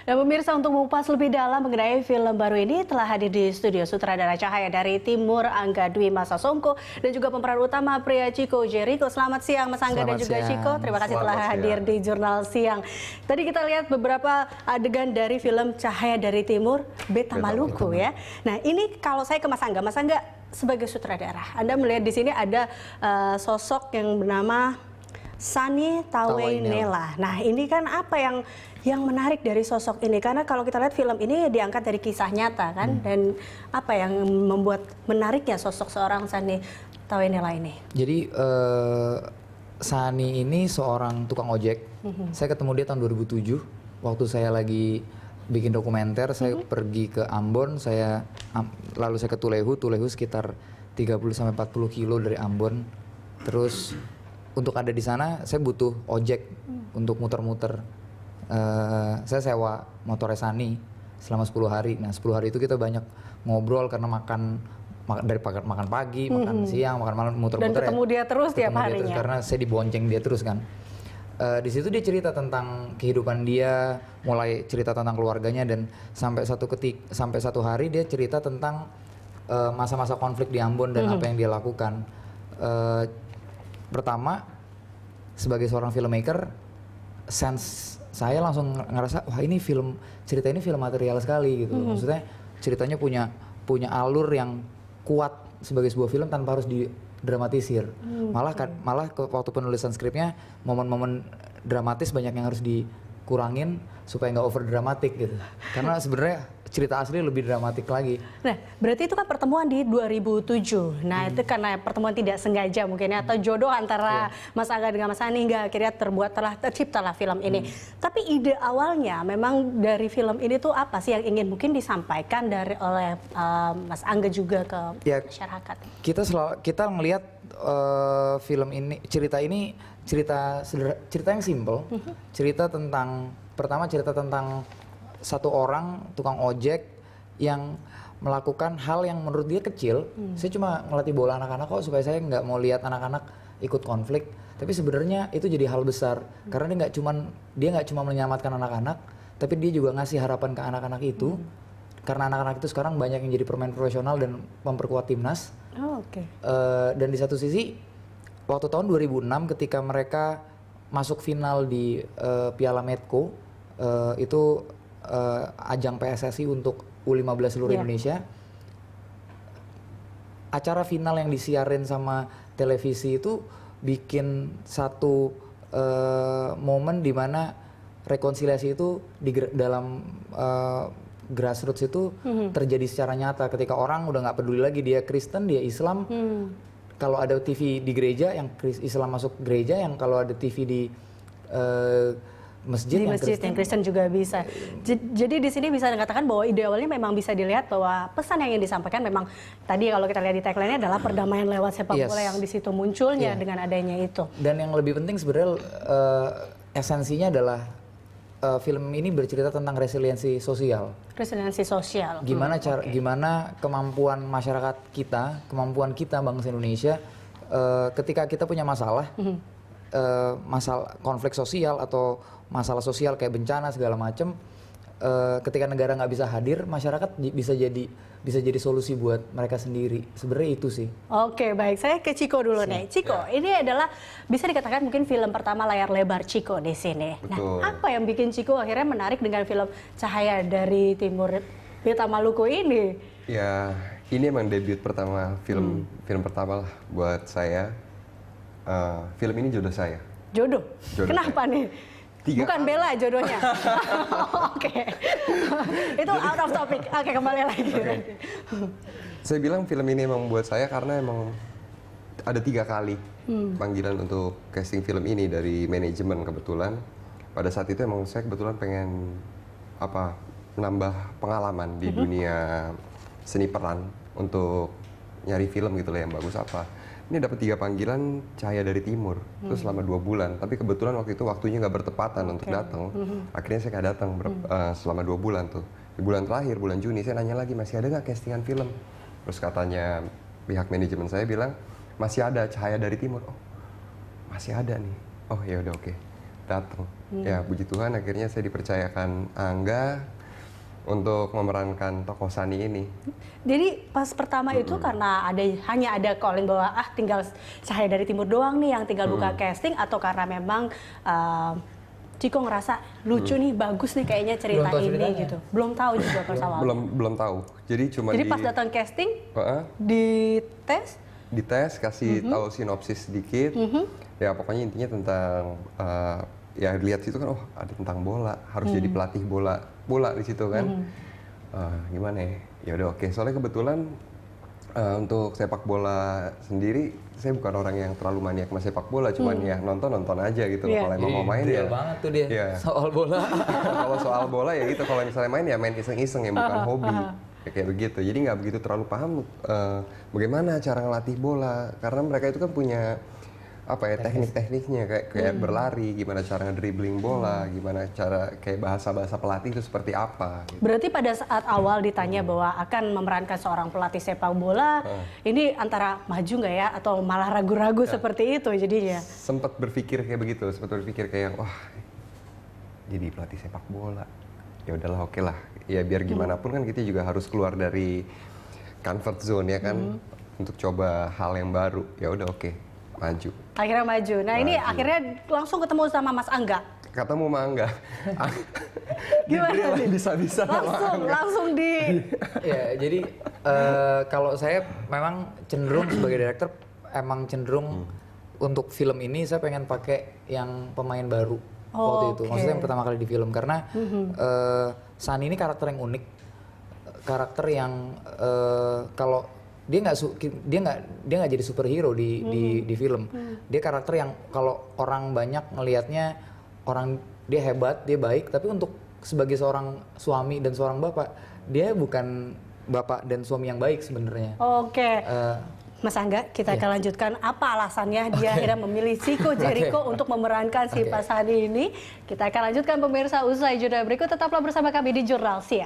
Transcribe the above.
Nah, pemirsa, untuk mengupas lebih dalam mengenai film baru ini telah hadir di studio sutradara Cahaya dari Timur Angga Dwi Masa Songko dan juga pemeran utama pria Chico Jericho. Selamat siang Mas Angga dan juga Chico. Terima kasih telah hadir di Jurnal Siang. Tadi kita lihat beberapa adegan dari film Cahaya dari Timur Beta Maluku ya. Nah, ini kalau saya ke Mas Angga sebagai sutradara, Anda melihat di sini ada sosok yang bernama Sunny Tawainela. Nah, ini kan apa yang menarik dari sosok ini? Karena kalau kita lihat film ini diangkat dari kisah nyata kan, dan apa yang membuat menariknya sosok seorang Sunny Tawainela ini? Jadi Sunny ini seorang tukang ojek. Saya ketemu dia tahun 2007 waktu saya lagi bikin dokumenter. Saya pergi ke Ambon, lalu saya ke Tulehu sekitar 30-40 kilo dari Ambon. Terus untuk ada di sana saya butuh ojek untuk muter-muter. Saya sewa motornya Sunny selama 10 hari. Nah 10 hari itu kita banyak ngobrol karena makan pagi, makan siang, makan malam, muter-muter. Dan ketemu dia terus tiap harinya. Karena saya dibonceng dia terus kan. Di situ dia cerita tentang kehidupan dia, mulai cerita tentang keluarganya, dan sampai satu hari dia cerita tentang masa-masa konflik di Ambon dan apa yang dia lakukan. Pertama, sebagai seorang filmmaker, sense saya langsung ngerasa wah cerita ini film material sekali gitu. Maksudnya ceritanya punya alur yang kuat sebagai sebuah film tanpa harus didramatisir. Malah waktu penulisan skripnya momen-momen dramatis banyak yang harus dikurangin supaya nggak over dramatik gitu. Karena sebenarnya cerita asli lebih dramatik lagi. Nah, berarti itu kan pertemuan di 2007. Nah, itu karena pertemuan tidak sengaja mungkin ya, atau jodoh antara Mas Angga dengan Mas Sunny hingga akhirnya terciptalah film ini. Tapi ide awalnya memang dari film ini tuh apa sih yang ingin mungkin disampaikan oleh Mas Angga juga ke masyarakat? Kita ngelihat film ini, cerita yang simple. Cerita tentang satu orang tukang ojek yang melakukan hal yang menurut dia kecil. Saya cuma ngelatih bola anak-anak kok supaya saya nggak mau lihat anak-anak ikut konflik. Tapi sebenarnya itu jadi hal besar karena dia nggak cuma menyelamatkan anak-anak, tapi dia juga ngasih harapan ke anak-anak itu. Karena anak-anak itu sekarang banyak yang jadi pemain profesional dan memperkuat timnas. Dan di satu sisi waktu tahun 2006 ketika mereka masuk final di Piala Medco, itu ajang PSSI untuk U15 seluruh Indonesia. Acara final yang disiarin sama televisi itu bikin satu momen di mana rekonsiliasi itu dalam grassroots itu terjadi secara nyata ketika orang udah nggak peduli lagi dia Kristen, dia Islam. Kalau ada TV di gereja yang Islam masuk gereja, yang kalau ada TV di masjid yang Kristen juga bisa. Jadi di sini bisa dikatakan bahwa ide awalnya memang bisa dilihat bahwa pesan yang ingin disampaikan memang tadi kalau kita lihat di tagline-nya adalah perdamaian lewat sepak bola yang di situ munculnya dengan adanya itu. Dan yang lebih penting sebenarnya esensinya adalah film ini bercerita tentang resiliensi sosial. Resiliensi sosial. Gimana kemampuan masyarakat kita, kemampuan kita bangsa Indonesia ketika kita punya masalah konflik sosial atau masalah sosial kayak bencana segala macam, ketika negara nggak bisa hadir, masyarakat bisa jadi solusi buat mereka sendiri. Sebenarnya itu sih. Oke, baik. Saya ke Chico dulu nih. Chico, ini adalah bisa dikatakan mungkin film pertama layar lebar Chico di sini. Betul. Nah, apa yang bikin Chico akhirnya menarik dengan film Cahaya dari Timur Beta Maluku ini? Ya, ini emang debut pertama, film pertama lah buat saya. Film ini jodoh saya. Jodoh? Kenapa nih? Bukan Bella jodohnya. Oke. Itu out of topic. Oke, kembali lagi. Saya bilang film ini emang buat saya karena emang ada 3 kali panggilan untuk casting film ini dari manajemen kebetulan. Pada saat itu emang saya kebetulan pengen menambah pengalaman di dunia seni peran untuk nyari film gitu lah yang bagus apa. Ini dapat 3 panggilan Cahaya dari Timur itu selama 2 bulan. Tapi kebetulan waktu itu waktunya nggak bertepatan untuk datang. Akhirnya saya nggak datang selama 2 bulan tuh. Di bulan terakhir, bulan Juni, saya nanya lagi masih ada nggak castingan film. Terus katanya pihak manajemen saya bilang masih ada Cahaya dari Timur. Oh masih ada nih. Oh ya udah oke. datang. Ya puji Tuhan akhirnya saya dipercayakan Angga untuk memerankan tokoh Sani ini. Jadi pas pertama itu karena hanya ada calling bahwa tinggal Cahaya dari Timur doang nih yang tinggal buka casting, atau karena memang Ciko ngerasa lucu nih, bagus nih kayaknya cerita Belum tahu ini ceritanya. gitu. Belum tahu juga pas awal. Belum tahu. Jadi cuma Pas datang casting, Heeh. dites, kasih tahu sinopsis sedikit. Ya pokoknya intinya tentang ya lihat situ kan, oh ada tentang bola, harus jadi pelatih bola di situ kan. Gimana ya? Ya udah oke. Soalnya kebetulan untuk sepak bola sendiri saya bukan orang yang terlalu maniak sama sepak bola, cuman ya nonton aja gitu. Iya. Kalau emang mau main Ideal ya banget tuh dia Iya. soal bola. kalau soal bola ya gitu, kalau misalnya main ya main iseng-iseng ya, bukan hobi. Ya, kayak begitu. Jadi nggak begitu terlalu paham bagaimana cara ngelatih bola, karena mereka itu kan punya apa ya, teknik-tekniknya kayak berlari, gimana cara ngedribbling bola, gimana cara kayak bahasa-bahasa pelatih itu seperti apa gitu. berarti pada saat awal ditanya bahwa akan memerankan seorang pelatih sepak bola, ini antara maju nggak ya, atau malah ragu-ragu seperti itu jadinya? Sempat berpikir kayak begitu, sempat berpikir kayak wah jadi pelatih sepak bola. Ya udahlah, oke lah. Ya biar gimana pun kan kita juga harus keluar dari comfort zone ya kan, untuk coba hal yang baru. Ya udah oke, maju. Akhirnya maju. Nah ini akhirnya langsung ketemu sama Mas Angga. Ketemu Mangga. Gimana nih? Bisa-bisa Langsung di Ya, jadi kalau saya memang cenderung sebagai director emang cenderung untuk film ini saya pengen pakai yang pemain baru waktu itu. oke. Maksudnya yang pertama kali di film karena Sunny ini karakter yang unik, karakter yang kalau dia nggak jadi superhero di film. Dia karakter yang kalau orang banyak ngelihatnya dia hebat, dia baik, tapi untuk sebagai seorang suami dan seorang bapak, dia bukan bapak dan suami yang baik sebenarnya. Oke. Mas Angga, kita akan lanjutkan apa alasannya dia akhirnya memilih Chico Jericho untuk memerankan si Pak Sani ini. Kita akan lanjutkan pemirsa usai jeda berikut. Tetaplah bersama kami di Jurnal Siang.